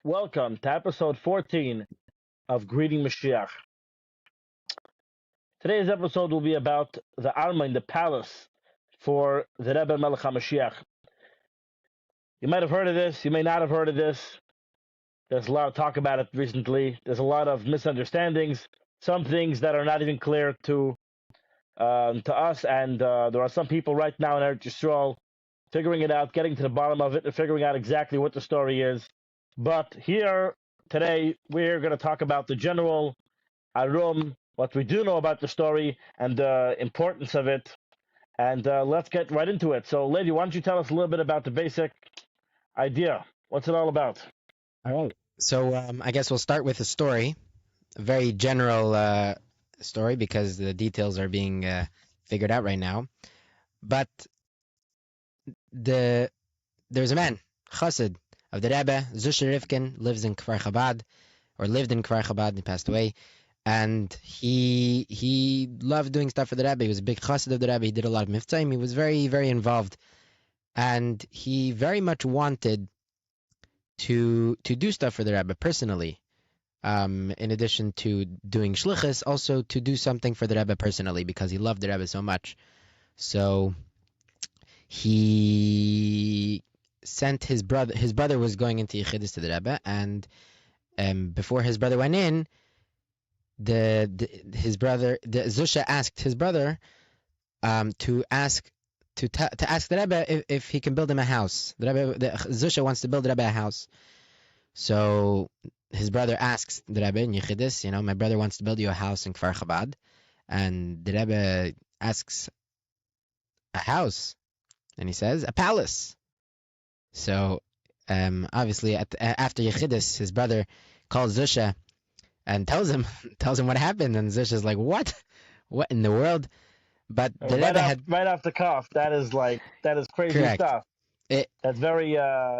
Welcome to episode 14 of Greeting Mashiach. Today's episode will be about the armon, the palace for the Rebbe Melech HaMashiach. You might have heard of this, you may not have heard of this. There's a lot of talk about it recently. There's a lot of misunderstandings, some things that are not even clear to us, and there are some people right now in Eretz Yisrael figuring it out, getting to the bottom of it, and figuring out exactly what the story is. But here, today, we're going to talk about the general arum, what we do know about the story, and the importance of it. And let's get right into it. So, Lady, why don't you tell us a little bit about the basic idea? What's it all about? All right. So I guess we'll start with a story, a very general story because the details are being figured out right now. But there's a man, Chassid, of the Rebbe, Zusha Rivkin, lives in Kfar Chabad, or lived in Kfar Chabad, he passed away. And he loved doing stuff for the Rebbe. He was a big Chassid of the Rebbe. He did a lot of miftaim. He was very, very involved. And he very much wanted to do stuff for the Rebbe personally. In addition to doing shlichus, also to do something for the Rebbe personally because he loved the Rebbe so much. So he sent his brother. His brother was going into Yechidus to the Rebbe, and before his brother went in, his brother, Zusha, asked his brother to ask the Rebbe if he can build him a house. Zusha wants to build the Rebbe a house. So his brother asks the Rebbe in Yechidus, my brother wants to build you a house in Kfar Chabad. And the Rebbe asks, a house? And he says, a palace. So obviously after Yechidus, his brother calls Zusha and tells him what happened. And Zusha's like, what in the world? But the Rebbe had right off the cuff. That is crazy correct. stuff. That's very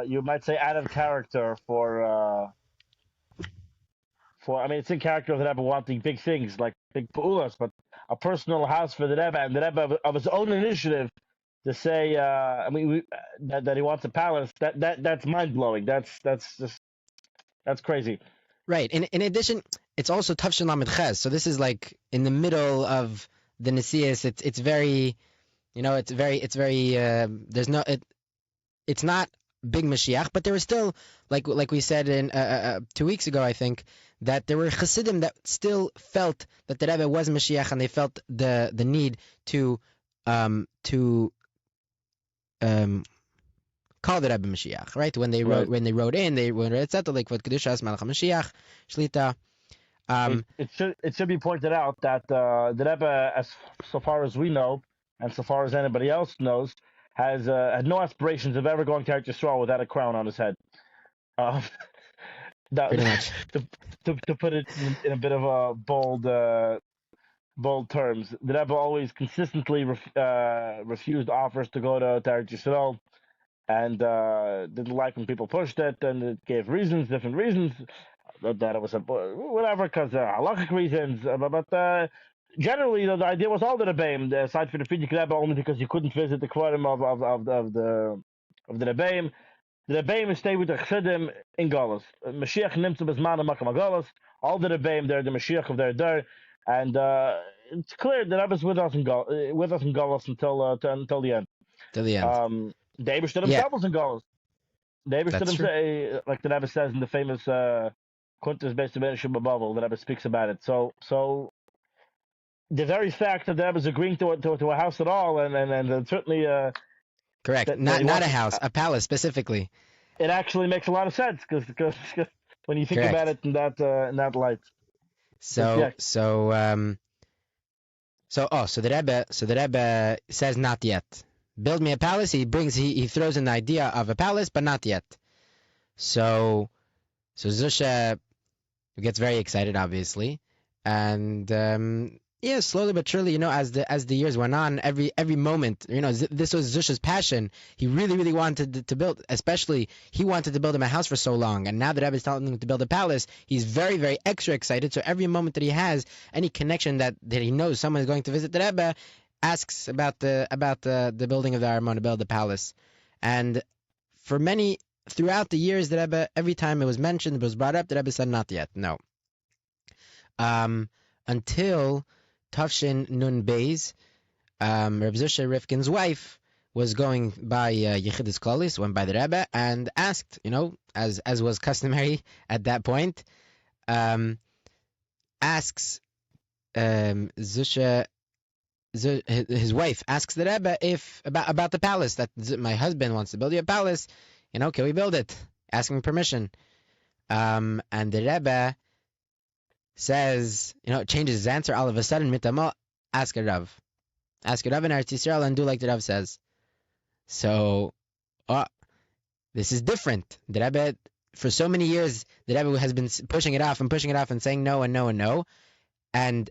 you might say out of character for. I mean, it's in character of the Rebbe wanting big things like big pu'ulas, but a personal house for the Rebbe, and the Rebbe of his own initiative to say, that he wants a palace. That's mind blowing. That's crazy. Right. In addition, it's also Tafshin Lamed Ches. So this is like in the middle of the Nesias. It's very, it's not big Mashiach, but there was still, like we said in 2 weeks ago, I think, that there were Chassidim that still felt that the Rebbe was Mashiach, and they felt the need to call the Rebbe Mashiach, right? When they wrote in, they wrote etc. like what Kedushas Malach Mashiach Shlita. It should be pointed out that the Rebbe, so far as we know, and so far as anybody else knows, has had no aspirations of ever going to Eretz Yisrael without a crown on his head. Pretty much. To put it in a bit of a bold terms, the Rebbe always consistently refused offers to go to Eretz Yisrael, and didn't like when people pushed it, and it gave different reasons. That it was whatever, because halachic reasons, but generally, the idea was all the Rebbeim, aside from the Frierdiker Rebbe, only because you couldn't visit the quorum of the Rebbeim. The Rebbeim stay with the Chassidim in Galus. Mashiach nimmt bis man makam Galus. All the Rebbeim, they're the Mashiach of their day, and it's clear that Rebbe's with us in Galus until the end. Till the end. The Eibishter himself was in Galus. The Eibishter, like the Rebbe says in the famous Kuntas based on Babel, the Rebbe speaks about it. So the very fact that the Rebbe is agreeing to a house at all, and certainly correct, not a house, a palace specifically. It actually makes a lot of sense because when you think correct. about it in that light. So the Rebbe says not yet. Build me a palace. He throws in the idea of a palace, but not yet. So Zusha gets very excited, obviously, and slowly but surely, as the years went on, every moment, this was Zusha's passion. He really wanted to build, especially he wanted to build him a house for so long, and now that Rebbe is telling him to build a palace, he's very, very extra excited. So every moment that he has any connection that he knows someone is going to visit the Rebbe, asks about the building of the armon, to build the palace. And for many throughout the years, the Rebbe, every time it was mentioned, it was brought up, the Rebbe said not yet. No. Until Tavshin Nun Beis, Reb Zusha Rifkin's wife was going by Yechidus Klalis, went by the Rebbe and asked, as was customary at that point, asks Zusha, his wife asks the Rebbe if about the palace, that my husband wants to build you a palace, can we build it? Asking permission. And the Rebbe says, changes his answer all of a sudden, mitamo, ask a Rav. Ask a Rav in Eretz Yisrael and do like the Rav says. So, this is different. The Rebbe, for so many years, the Rebbe has been pushing it off and saying no and no and no. And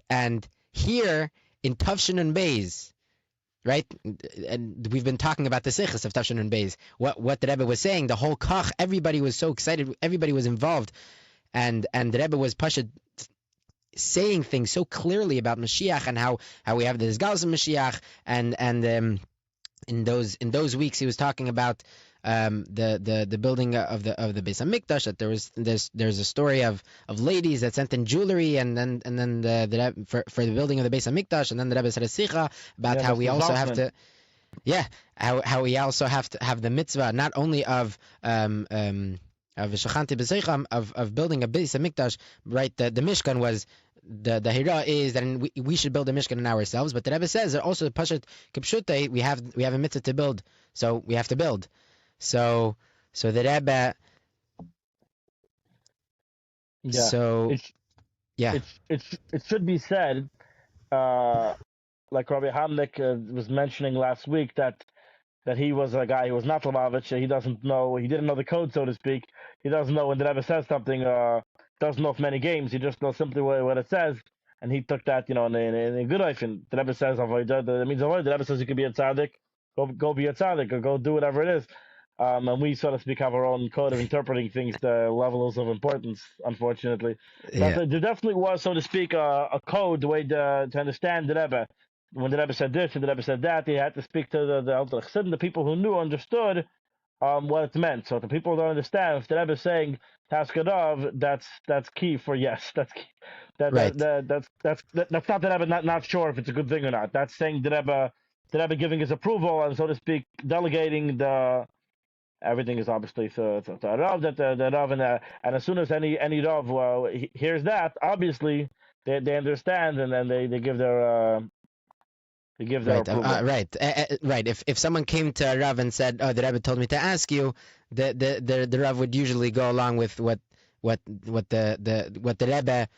here in Tavshin and Beis, right? And we've been talking about the Sichos of Tavshin and Beis. What the Rebbe was saying, the whole Kach, everybody was so excited, everybody was involved, and the Rebbe was saying things so clearly about Mashiach and how we have this Galus of Mashiach, and in those weeks he was talking about the building of the Beis Hamikdash, that there's a story of ladies that sent in jewelry, and then for the building of the Beis Hamikdash, and then the Rebbe said a sicha about how we also have to how we also have to have the mitzvah not only of shachanti b'seicham of building a Beis Hamikdash, right? The Mishkan was the hira is that we should build a Mishkan in ourselves, but the Rebbe says that also Pashat Kipshute we have a mitzvah to build, so we have to build. So the Rebbe. Yeah. So it should be said, like Rabbi Hamlik was mentioning last week, that he was a guy who was not Lubavitch. He didn't know the code, so to speak. He doesn't know when the Rebbe says something. Doesn't know many games. He just knows simply what it says, and he took that, in a good life. And the Rebbe says avodah. That means avodah. The Rebbe says you could be a tzaddik, go be a tzaddik, or go do whatever it is. And we, so to speak, have our own code of interpreting things to levels of importance, unfortunately. But there definitely was, so to speak, a code, the way to understand the Rebbe. When the Rebbe said this and the Rebbe said that, he had to speak to the people who understood what it meant. So the people who don't understand, if the Rebbe is saying Taskadav, that's key for yes. That's key. That's not the Rebbe not sure if it's a good thing or not. That's saying the Rebbe giving his approval and, so to speak, delegating everything is obviously to Rav, that the Rav, and as soon as any Rav hears that, obviously they understand, and then they give their approval. Right. If someone came to Rav and said, "Oh, the Rebbe told me to ask you," the Rav would usually go along with what the Rebbe.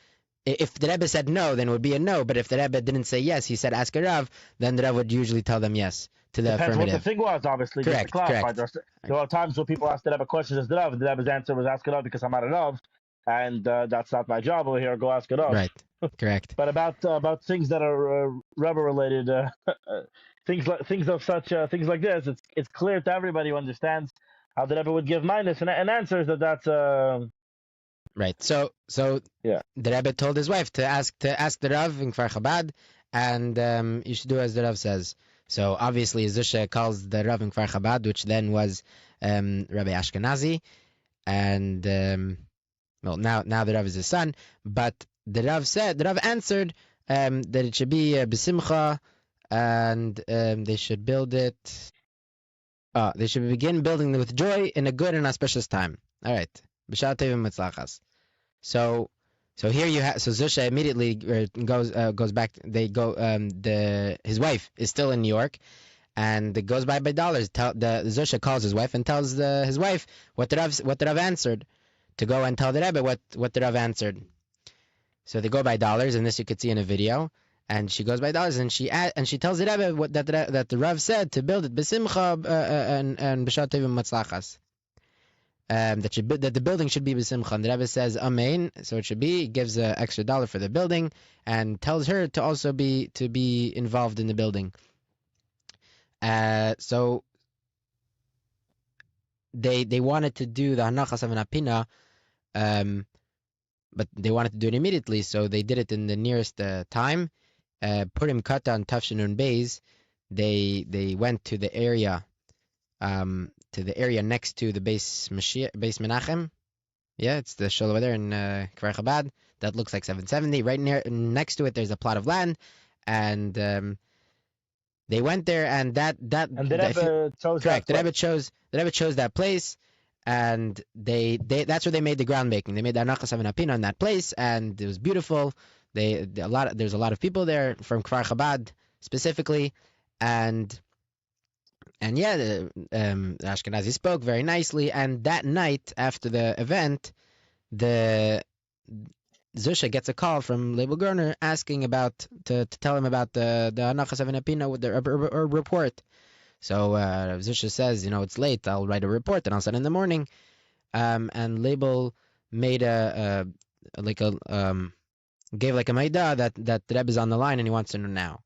If the Rebbe said no, then it would be a no. But if the Rebbe didn't say yes, he said ask a Rav, then the Rav would usually tell them yes to the Depends affirmative. what the thing was, obviously. Correct. There are times when people ask the Rebbe questions as the Rav. The Rebbe's answer was ask a Rav because I'm not a Rav, and that's not my job over here. Go ask a Rav. Right. Correct. But about things that are Rebbe related, things like this, it's clear to everybody who understands how the Rebbe would give minus and answers that's. Right. So yeah. The Rebbe told his wife to ask the Rav in Kfar Chabad, and you should do as the Rav says. So obviously Zusha calls the Rav in Kfar Chabad, which then was Rabbi Ashkenazi, and now the Rav is his son. But the Rav answered that it should be b'simcha, and they should build it. They should begin building with joy in a good and auspicious time. All right. B'shah tovim mitzlachas. So here you have. So Zusha immediately goes back. They go. His wife is still in New York, and it goes by dollars. Zusha calls his wife and tells his wife what the Rav answered, to go and tell the Rebbe what the Rav answered. So they go by dollars, and this you could see in a video. And she goes by dollars, and she tells the Rebbe that the Rav said to build it b'simcha and b'shah tovim mitzlachas. That the building should be b'simcha. And the Rebbe says amen, so it should be. He gives an extra $1 for the building and tells her to also be involved in the building. So they wanted to do the hanachas of an apina, but they wanted to do it immediately, so they did it in the nearest time. Purim Kata and Tafshin Nun Beis, they went to the area to the area next to the base Menachem. Yeah, it's the shul over there in Kfar Chabad that looks like 770. Right next to it, there's a plot of land, and they went there, and and the Rebbe chose correct. that The Rebbe chose that place, and they that's where they made the groundbreaking. They made the Anachas of an Apina in that place, and it was beautiful. There's a lot of people there from Kfar Chabad specifically, and yeah, the Ashkenazi spoke very nicely. And that night after the event, the Zusha gets a call from Label Gerner asking about to tell him about the Anachas of an Apina with the report. So Zusha says, it's late. I'll write a report and I'll send it in the morning. And Label made gave like a maida that the Rebbe is on the line and he wants to know now.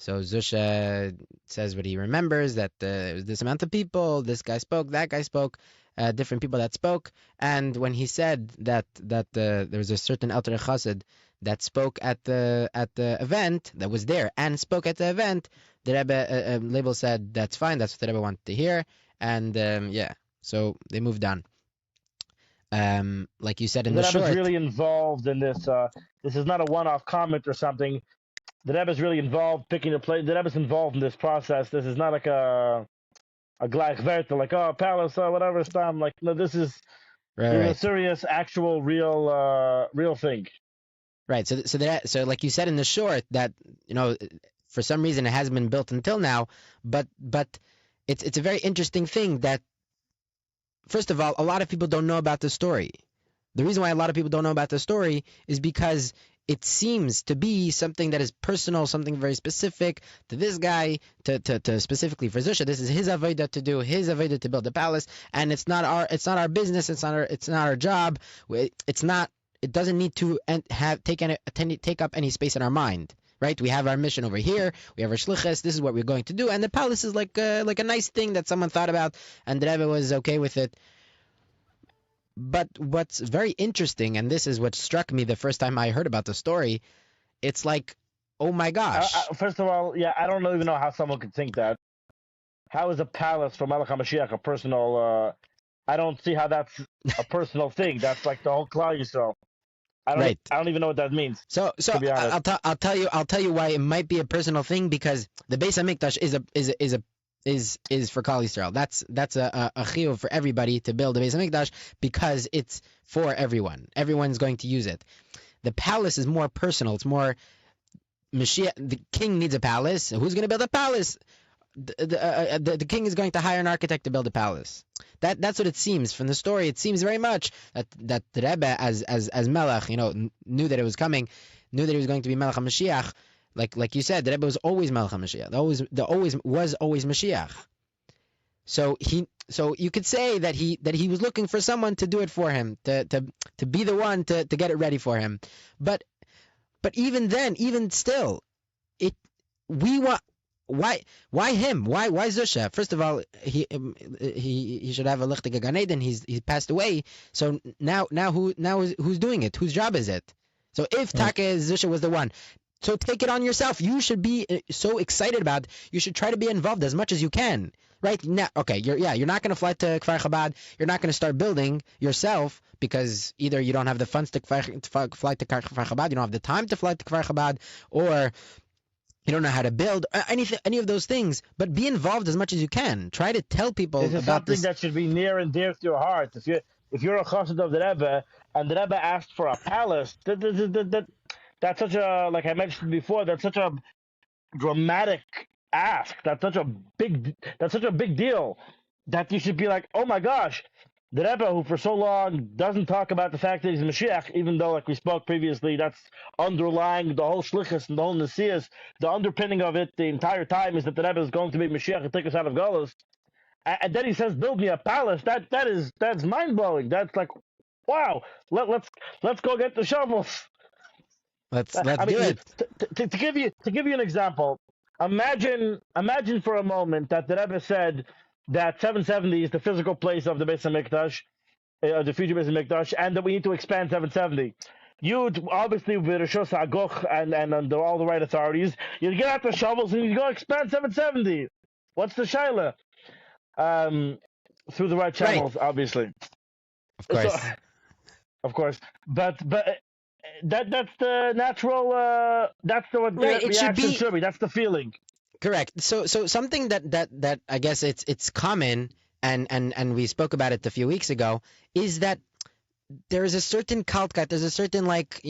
So Zusha says what he remembers, that it was this amount of people, this guy spoke, that guy spoke, different people that spoke. And when he said that there was a certain Alter Chassid that spoke at the event, that was there and spoke at the event, the Rebbe Label said that's fine, that's what the Rebbe wanted to hear. And so they moved on. Like you said in the short, the Rebbe is really involved in this. This is not a one-off comment or something. The Rebbe is really involved picking a place. The Rebbe is involved in this process. This is not like a gleich werte, like palace or whatever. Stam. Like no, this is a serious, actual, real thing. Right. So like you said in the short, that for some reason it hasn't been built until now, but it's a very interesting thing that, first of all, a lot of people don't know about the story. The reason why a lot of people don't know about the story is because it seems to be something that is personal, something very specific to this guy, to specifically for Zusha. This is his avodah to do, his avodah to build the palace, and it's not our business, it's not our job. It doesn't need to take up any space in our mind. Right, we have our mission over here. We have our shlichus. This is what we're going to do, and the palace is like a nice thing that someone thought about, and the Rebbe was okay with it. But what's very interesting, and this is what struck me the first time I heard about the story, it's like, oh my gosh. First of all, I don't even know how someone could think that. How is a palace for Melech HaMashiach a personal? I don't see how that's a personal thing. That's like the whole Klal Yisrael. I don't even know what that means. So I'll tell you why it might be a personal thing, because the Beis Hamikdash is for Klal Yisrael. That's a chiyuv for everybody to build a Beis Hamikdash, because it's for everyone. Everyone's going to use it. The palace is more personal. It's more Mashiach. The king needs a palace. Who's going to build a palace? The king is going to hire an architect to build a palace. That's what it seems from the story. It seems very much that the Rebbe as Melech, knew that it was coming, knew that he was going to be Melech HaMashiach. Like you said, the Rebbe was always Melech HaMashiach. Was always Mashiach. So you could say that he was looking for someone to do it for him, to be the one to get it ready for him. But even then, even still, why him? Why Zusha? First of all, he should have a lichtig Gan Eden. He's passed away. So now who's doing it? Whose job is it? So if Taka Zusha was the one, so take it on yourself. You should be so excited about it. You should try to be involved as much as you can. Right now, okay, you're not going to fly to Kfar Chabad. You're not going to start building yourself, because either you don't have the funds to fly to Kfar Chabad, you don't have the time to fly to Kfar Chabad, or you don't know how to build any of those things. But be involved as much as you can. Try to tell people about something this. That should be near and dear to your heart. If you're a chassid of the Rebbe and the Rebbe asked for a palace, that's such a, like I mentioned before, that's such a dramatic ask. That's such a big deal that you should be like, oh my gosh, the Rebbe, who for so long doesn't talk about the fact that he's Mashiach, even though, like we spoke previously, that's underlying the whole shlichus and the whole nesias, the underpinning of it the entire time is that the Rebbe is going to be Mashiach and take us out of Golus. And then he says, build me a palace. That's mind blowing. That's like, wow. Let's go get the shovels. Let's do it. To give you an example, imagine for a moment that the Rebbe said that 770 is the physical place of the Beis Hamikdash, the future Beis Hamikdash, and that we need to expand 770. You'd obviously, with Rishos Agoch and under all the right authorities, you'd get out the shovels and you'd go expand 770. What's the shaila? through the right channels, obviously. Of course. So, of course, but that's the natural. That's the what Right, the it should reaction be should be. That's the feeling. correct. So something that I guess it's common, and we spoke about it a few weeks ago, is that there is a certain kaltkeit, there's a certain, like,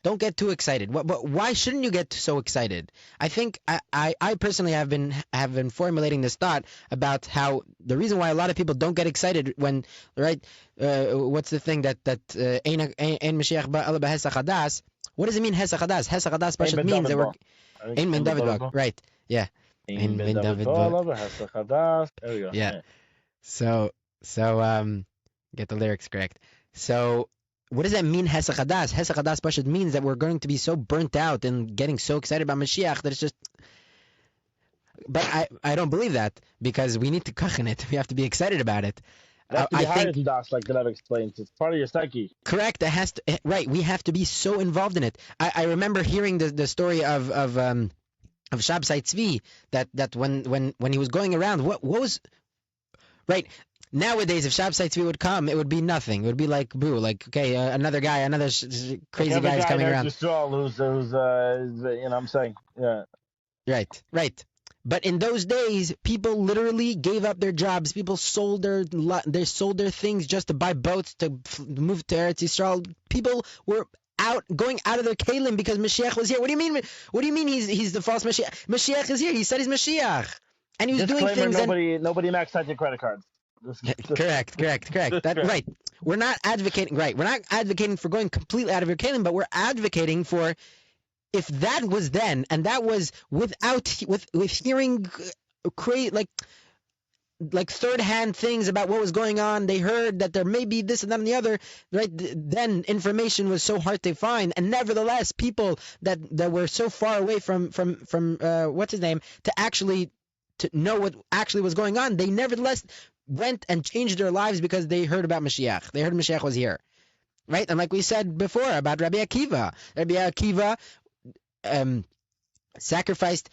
don't get too excited. Why shouldn't you get so excited? I think I personally have been formulating this thought about how the reason why a lot of people don't get excited when, right, what's the thing that ein Mashiach ba'ala b'hesach hadas. What does it mean, hesach hadas? Hesach hadas Ein means that we're ein ben David David Bach, right? Yeah, Ein ben David Bach. There we go. Yeah. So get the lyrics correct. So what does that mean, Hesach Hadas? Hesach Hadas Pashut means that we're going to be so burnt out and getting so excited about Mashiach that it's just... But I don't believe that, because we need to kach in it. We have to be excited about it. That's to be I higher think, than Das, like the Rebbe explains. It's part of your psyche. correct. It has to, right. We have to be so involved in it. I remember hearing the story of Shabsai Tzvi, that when he was going around, what was... Right. Nowadays, if Shabsai Tzvi would come, it would be nothing. It would be like, boo, like, okay, another guy, crazy guy is coming around. Who's I'm saying, yeah. Right. But in those days, people literally gave up their jobs. People sold they sold their things just to buy boats to move to Eretz Yisrael. People were going out of their kalim because Mashiach was here. What do you mean? What do you mean he's the false Mashiach? Mashiach is here. He said he's Mashiach, and he was doing things. Nobody maxed out your credit cards. Correct. That right. We're not advocating. Right. We're not advocating for going completely out of your kalim, but we're advocating for, if that was then, and that was with hearing like third-hand things about what was going on. They heard that there may be this and that and the other, right? Then information was so hard to find, and nevertheless, people that were so far away from what's his name to know what actually was going on, they nevertheless went and changed their lives because they heard about Mashiach. They heard Mashiach was here, right? And like we said before about Rabbi Akiva sacrificed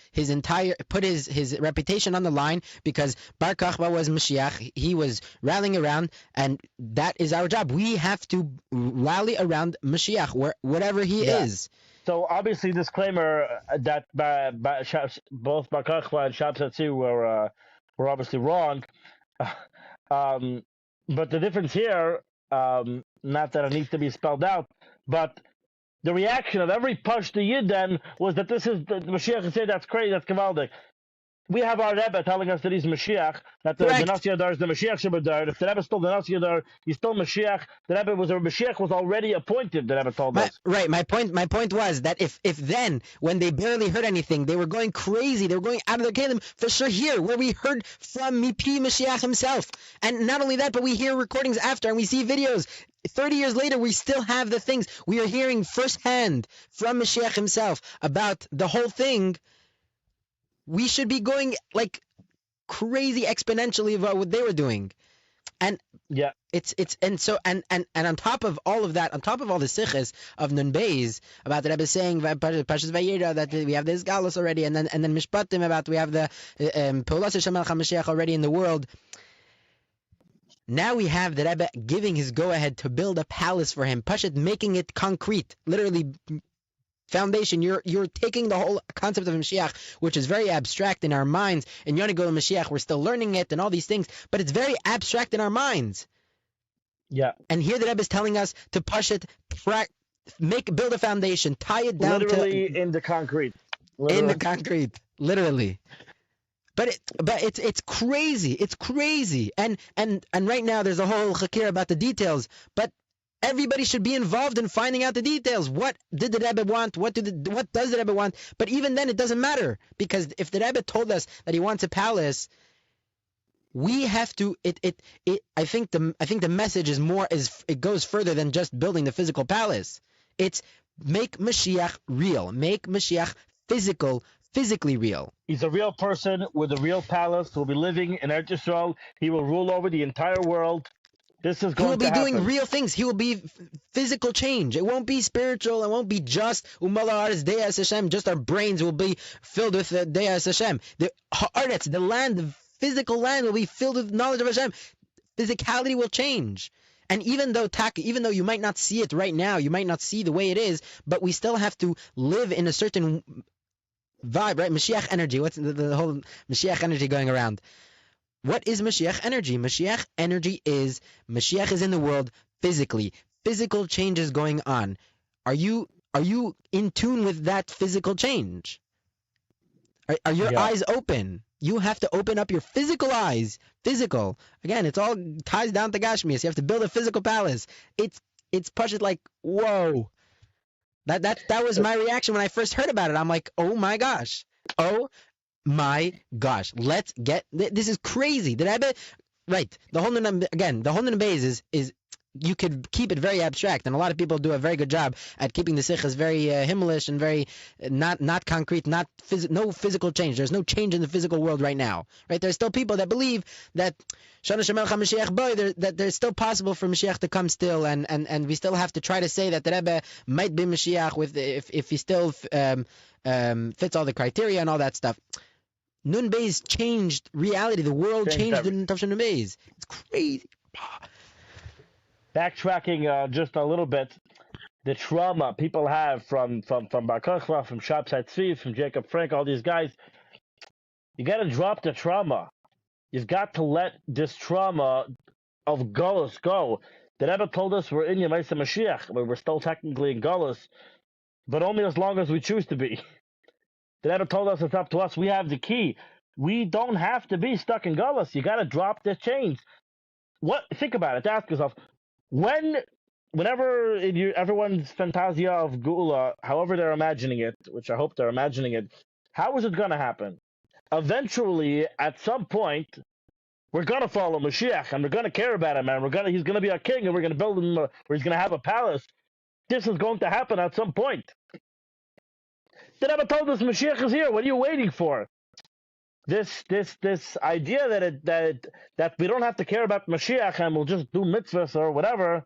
put his reputation on the line because Bar Kochba was Mashiach. He was rallying around, and that is our job. We have to rally around Mashiach, whatever he is. So obviously, disclaimer that both Bar Kochba and Shabsai were obviously wrong. But the difference here, not that it needs to be spelled out, but the reaction of every Pashto Yid then was that this is the Mashiach said that's crazy, that's Kavaldik. We have our Rebbe telling us that he's Mashiach, that the Nasi Adar is the Mashiach Shabadar. If the Rebbe is still the Nasi Adar, he's still Mashiach. The Mashiach was already appointed, the Rebbe told us. Right, my point was that if then, when they barely heard anything, they were going crazy, they were going out of their kalim, for sure here, where we heard from Mipi Mashiach himself. And not only that, but we hear recordings after, and we see videos. 30 years later, we still have the things. We are hearing firsthand from Mashiach himself about the whole thing. We should be going like crazy exponentially about what they were doing. And yeah, it's on top of all of that, on top of all the sichos of Nun Beis about the Rebbe saying Pashas Vayera that we have this galus already, and then Mishpatim about we have the Peulas Shemal HaMashiach already in the world. Now we have the Rebbe giving his go-ahead to build a palace for him, Pashat making it concrete, literally foundation. You're taking the whole concept of Mashiach, which is very abstract in our minds. In Yonigol Mashiach, we're still learning it and all these things, but it's very abstract in our minds. Yeah. And here the Rebbe is telling us to Pashat build a foundation, tie it down literally in the concrete. In the concrete, literally. But it's crazy. It's crazy. And right now there's a whole chakir about the details. But everybody should be involved in finding out the details. What did the Rebbe want? What does the Rebbe want? But even then, it doesn't matter, because if the Rebbe told us that he wants a palace, we have to. I think the message it goes further than just building the physical palace. It's make Mashiach real. Make Mashiach physically real. He's a real person with a real palace who will be living in Eretz Yisrael. He will rule over the entire world. This is going to happen. He will be doing real things. He will be physical change. It won't be spiritual. It won't be just just our brains will be filled with Deas Hashem. The Haaretz, the land physical land will be filled with knowledge of Hashem. Physicality will change. And even though you might not see it right now, you might not see the way it is, but we still have to live in a certain vibe, right? Mashiach energy. What's the whole Mashiach energy going around? What is Mashiach energy? Mashiach energy is Mashiach is in the world physically. Physical change is going on. Are you in tune with that physical change? Are your eyes open? You have to open up your physical eyes. Physical. Again, it's all ties down to Gashmias. You have to build a physical palace. It's pushed like, whoa. That was my reaction when I first heard about it. I'm like, oh my gosh. Oh my gosh. Let's get this is crazy. The Rebbe, right. The whole Beis is you could keep it very abstract, and a lot of people do a very good job at keeping the sichas very himmelish and very not concrete, no physical change. There's no change in the physical world right now, right? There's still people that believe that that there's still possible for Mashiach to come still, and we still have to try to say that the Rebbe might be Mashiach if he still fits all the criteria and all that stuff. Nun Beis changed reality. The world changed in Tavshin Nun Beis. It's crazy. Backtracking just a little bit, the trauma people have from Bar Kochba, from Shabtai Tzvi, from Jacob Frank, all these guys, you got to drop the trauma. You've got to let this trauma of Golus go. The Rebbe told us we're in Yemei Mashiach, where we're still technically in Golus, but only as long as we choose to be. The Rebbe told us it's up to us. We have the key. We don't have to be stuck in Golus. You got to drop the chains. Think about it. Ask yourself, whenever in everyone's fantasia of Geula, however they're imagining it, which I hope they're imagining it, how is it going to happen? Eventually, at some point, we're going to follow Mashiach, and we're going to care about him, and he's going to be our king, and we're going to build him, or he's going to have a palace. This is going to happen at some point. The Rebbe told us Mashiach is here. What are you waiting for? This idea that we don't have to care about Mashiach and we'll just do mitzvahs or whatever.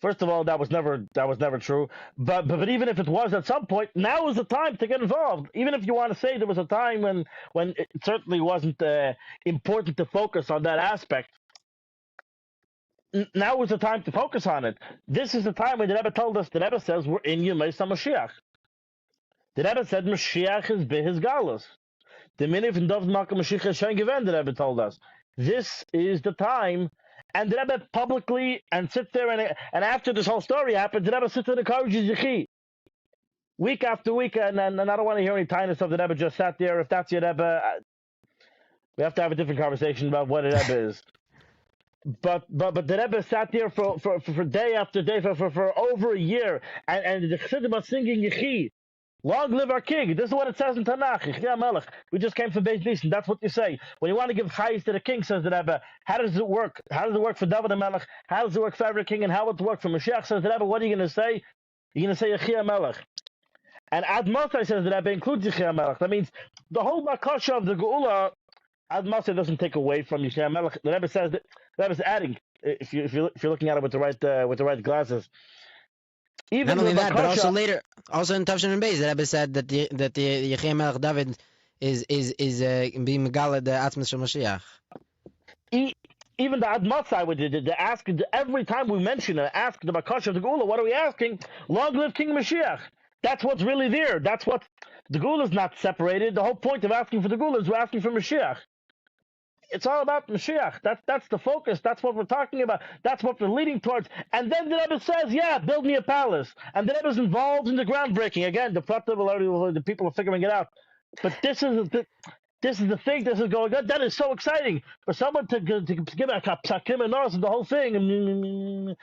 First of all, that was never true. But even if it was at some point, now is the time to get involved. Even if you want to say there was a time when it certainly wasn't important to focus on that aspect. Now is the time to focus on it. This is the time when the Rebbe told us. The Rebbe says we're in Yemei Mashiach. The Rebbe said Mashiach is his galus. The minute from David Malka Mashiach is Shen Geven, the Rebbe told us. This is the time, and the Rebbe publicly and sits there and after this whole story happened, the Rebbe sits and encourages Yechi. Week after week, and I don't want to hear any tinus of the Rebbe just sat there. If that's your Rebbe, we have to have a different conversation about what a Rebbe is. But the Rebbe sat there for day after day for over a year, and the Chassidim are singing Yechi. Long live our king. This is what it says in Tanakh. Yechi Melech. We just came from Beis Nisan. That's what you say. When you want to give chayis to the king, says the Rebbe, how does it work? How does it work for David Melech? How does it work for every king? And how does it work for Mashiach? Says the Rebbe, what are you going to say? You're going to say Yechi Melech. And Ad Mosai, says the Rebbe, includes Yechi Melech. That means the whole Makasha of the Geula, Ad Mosai doesn't take away from Yechi Melech. The Rebbe says that the Rebbe's adding, if you're looking at it with the right glasses. Even not only that, but also later, also in Tavshin Beis, the Rebbe said that the Yechi Melech David is being Megala the Atzmas Shel Mashiach. Even the Ad Mosai, the ask every time we mention it, ask the Makasha of the Geula, what are we asking? Long live King Mashiach. That's what's really there. That's what the Geula is not separated. The whole point of asking for the Geula is we're asking for Mashiach. It's all about Mashiach. That's the focus. That's what we're talking about. That's what we're leading towards. And then the Rebbe says, yeah, build me a palace. And the Rebbe's involved in the groundbreaking. Again, the people are figuring it out. But this is the thing. This is going on. That is so exciting. For someone to give a psakim and notice the whole thing.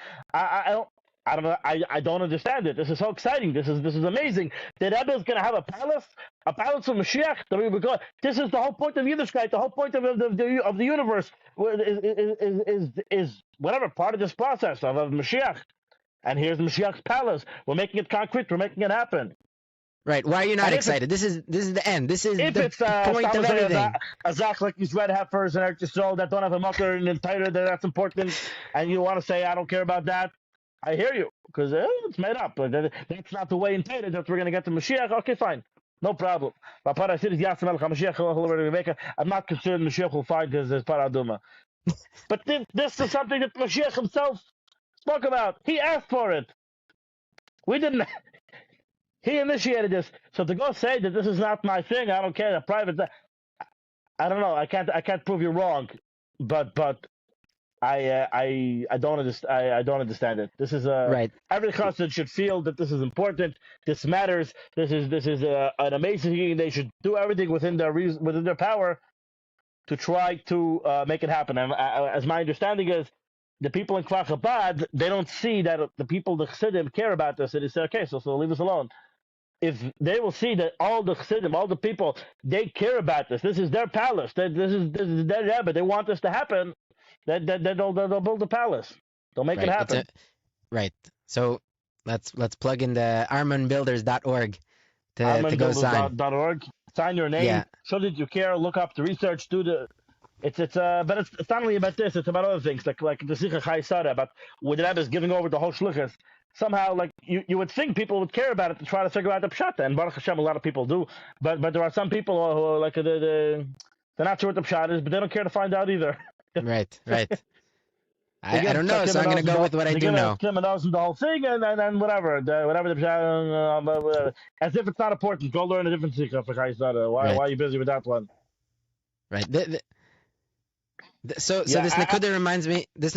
I don't know. I don't understand it. This is so exciting. This is amazing. The Rebbe is going to have a palace of Mashiach. This is the whole point of Yiddishkeit. The whole point of the universe is whatever part of this process of Mashiach. And here's Mashiach's palace. We're making it concrete. We're making it happen. Right. Why are you not excited? This is the end. This is the point of everything. A Zach like these red heifers and Eretz Yisrael that don't have a mucker and entire that's important, and you want to say I don't care about that. I hear you, because it's made up. But that's not the way intended that we're going to get to Mashiach. Okay, fine. No problem. I'm not concerned Mashiach will find his paraduma. But this is something that Mashiach himself spoke about. He asked for it. We didn't. He initiated this. So to go say that this is not my thing, I don't care. A private. I don't know. I can't prove you wrong. But I don't understand. I don't understand it. This is Right. every Chassid should feel that this is important. This matters. This is an amazing thing. They should do everything within their power to try to make it happen. And as my understanding is, the people in Kfar Chabad, they don't see that the people, the Chassidim, care about this. And they say, okay, so leave us alone. If they will see that all the Chassidim, all the people, they care about this. This is their palace. This is their Rebbe. They want this to happen. They'll build a palace. They'll make it happen. Right. So let's plug in the armonbuilders.org to go sign. Armonbuilders.org. Sign your name. Yeah. Show that you care. Look up the research. Do the. But it's not only about this. It's about other things like the Sikha Chai Sada, about when the Rebbe is giving over the whole shluchas. Somehow, like you would think people would care about it to try to figure out the pshat, and Baruch Hashem, a lot of people do. But there are some people who are like they're not sure what the pshat is, but they don't care to find out either. Right. I don't know, so I'm gonna go with what I do know. Criminals and the whole thing, and whatever the pshat, as if it's not important. Go learn a different Sikha for Chai Sada. Why are you busy with that one? Right. So this Nakuda reminds me. We're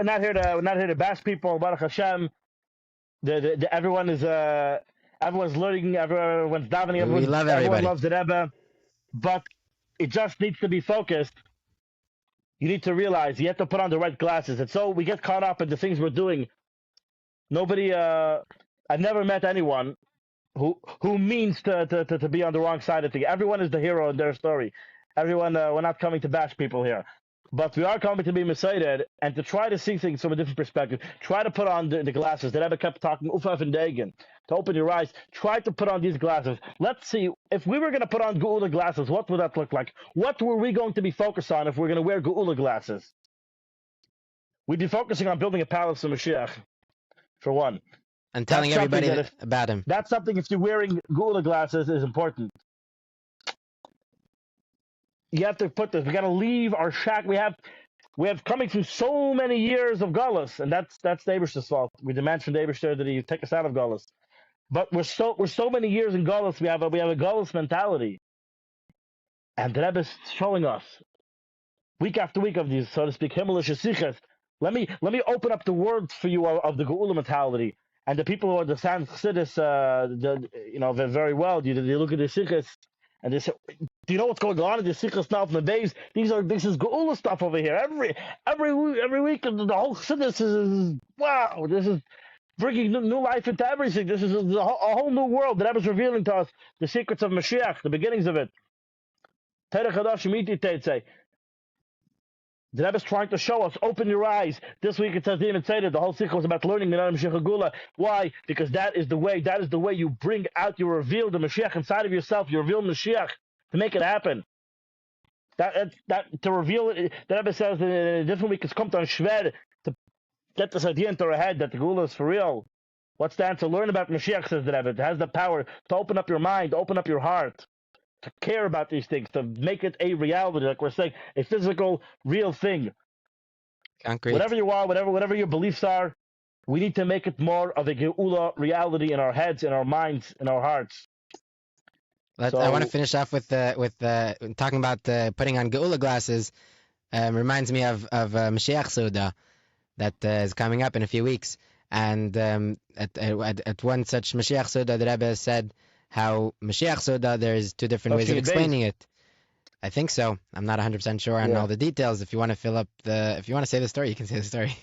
not here to bash people. Baruch Hashem. Everyone's learning. Everyone's davening. We love everybody. Everyone loves the Rebbe, but it just needs to be focused. You need to realize you have to put on the right glasses. And so we get caught up in the things we're doing. Nobody. I've never met anyone who means to be on the wrong side of things. Everyone is the hero in their story. Everyone, we're not coming to bash people here, but we are coming to be misguided and to try to see things from a different perspective. Try to put on the glasses. The Rebbe kept talking Ufaf and Dagan, to open your eyes. Try to put on these glasses. Let's see, if we were going to put on Geula glasses, what would that look like? What were we going to be focused on if we're going to wear Geula glasses? We'd be focusing on building a palace of Mashiach, for one. And telling everybody about him. That's something, if you're wearing Geula glasses, is important. You have to put this. We got to leave our shack. We have coming through so many years of Gullus, and that's the Eibishter's fault. We demand from the Eibishter that he take us out of Gullus. But we're so many years in Gullus. We have a Gullus mentality, and the Rebbe is showing us week after week of these, so to speak, Himmelish Sichas. Let me open up the words for you of the Geula mentality, and the people who understand Chassidus, very well. You look at the Sichas. And they say, do you know what's going on in the Sichas now from the days? This is Geula stuff over here. Every week, the whole Chassidus is wow. This is bringing new life into everything. This is a whole new world that Rebbe is revealing to us the secrets of Mashiach, the beginnings of it. The Rebbe is trying to show us, open your eyes. This week it says even say that the whole Sikha was about learning the Mashiach Gula. Why? Because that is the way you bring out, you reveal the Mashiach inside of yourself, you reveal Mashiach to make it happen. That to reveal it, the Rebbe says in a different week, it's come on Shver to get this idea into our head that the Gula is for real. What's the answer? Learn about Mashiach, says the Rebbe. It has the power to open up your mind, open up your heart, to care about these things, to make it a reality, like we're saying, a physical, real thing. Concrete. Whatever you are, whatever your beliefs are, we need to make it more of a Geula reality in our heads, in our minds, in our hearts. I want to finish off with talking about putting on Geula glasses. Reminds me of Mashiach Suda that is coming up in a few weeks. And at one such Mashiach Suda, the Rebbe said how Mashiach Suda, there's two different ways of explaining it. I think so. I'm not 100% sure on all the details. If you want to say the story, you can say the story.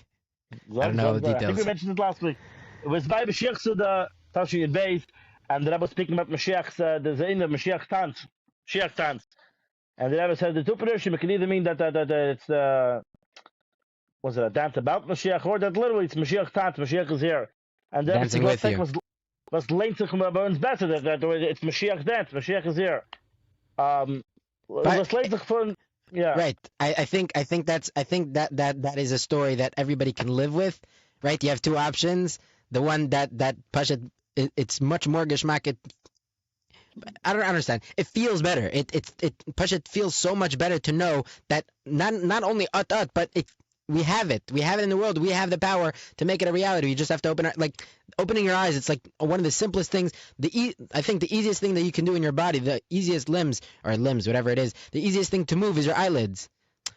I don't know the details. I think we mentioned it last week. It was by Mashiach Suda, Tashi Yud Beis, and the Rebbe was speaking about Mashiach's, the in the Mashiach Tanz. And the Rebbe said the two Perushim, it can either mean that it's was it a dance about Mashiach, or that literally it's Mashiach Tanz, Mashiach is here. And the dancing with you. Was leintzich burns better that it's Mashiach dance. Mashiach is here. Right. I think that is a story that everybody can live with. Right. You have two options. The one that Pashat it's much more geschmack. I don't understand. It feels better. It feels so much better to know that not only but we have it. We have it in the world. We have the power to make it a reality. You just have to opening your eyes. It's like one of the simplest things. I think the easiest thing that you can do in your body, the easiest limbs, whatever it is, the easiest thing to move is your eyelids.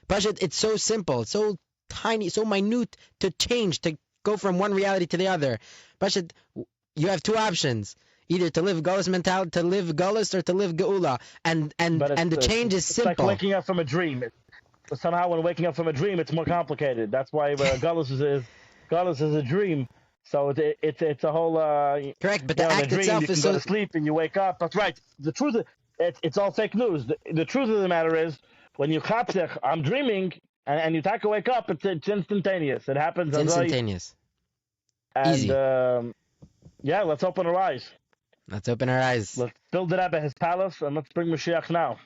Pashut, it's so simple, it's so tiny, so minute to change, to go from one reality to the other. Pashut, you have two options. Either to live Gullus mentality, to live Gullus, or to live Geula, and the change is simple. It's like waking up from a dream. Somehow, when waking up from a dream, it's more complicated. That's why Gullus is a dream. So it's a whole correct. But the act dream, itself you is go to sleep and you wake up. That's right. The truth is, it's all fake news. The truth of the matter is, when you chatzich, I'm dreaming, and you take a wake up, it's instantaneous. It happens. It's instantaneous. And, easy. Yeah, let's open our eyes. Let's open our eyes. Let's build the Rebbe his palace, and let's bring Mashiach now.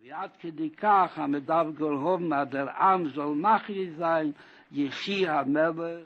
ועד כדי כך המדב גולהוב מה der Arm soll machlich sein, Yeshi המלך.